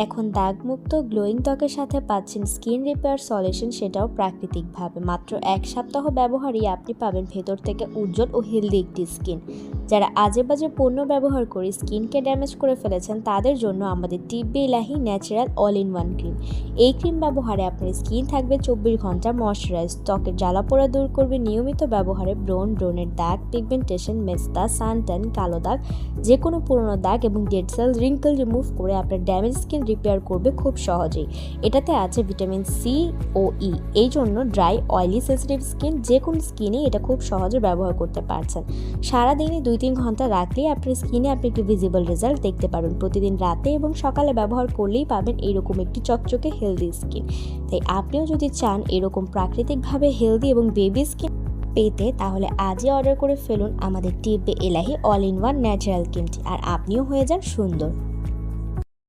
এখন দাগমুক্ত গ্লোয়িং ত্বকের সাথে পাচ্ছেন স্কিন রিপেয়ার সলিউশন, সেটাও প্রাকৃতিকভাবে। মাত্র 1 সপ্তাহ ব্যবহারই আপনি পাবেন ভেতর থেকে উজ্জ্বল ও হেলদি একটি স্কিন। যারা আজে বাজে পণ্য ব্যবহার করে স্কিনকে ড্যামেজ করে ফেলেছেন তাদের জন্য আমাদের টিব্বে ইলাহি natural all in one cream. এই ক্রিম ব্যবহারে আপনার স্কিন থাকবে 24 ঘন্টা ময়শ্চারাইজ, ত্বকের জ্বালাপোড়া দূর করবে নিয়মিত ব্যবহারে, ব্রণের দাগ, পিগমেন্টেশন, মেস্তা, সানট্যান, কালো দাগ, যে কোনো পুরনো দাগ এবং ডেড সেল রিঙ্কেল রিমুভ করে আপনার ড্যামেজ স্কিন রিপেয়ার করবে খুব সহজেই। এটাতে আছে ভিটামিন সি ও ই, এই জন্য ড্রাই, অয়েলি, সেন্সিটিভ স্কিন যে কোনো স্কিনে এটা খুব সহজে ব্যবহার করতে পারছেন। সারাদিনে 2-3 ঘন্টা রাখলেই আপনার স্কিনে আপনি একটি ভিজিবল রেজাল্ট দেখতে পারবেন। প্রতিদিন রাতে এবং সকালে ব্যবহার করলেই পাবেন এরকম একটি চকচকে হেলদি স্কিন। তাই আপনিও যদি চান এরকম প্রাকৃতিকভাবে হেলদি এবং বেবি স্কিন পেতে, তাহলে আজই অর্ডার করে ফেলুন আমাদের টিব্বে ইলাহি অল ইন ওয়ান ন্যাচারাল ক্রিমটি, আর আপনিও হয়ে যান সুন্দর।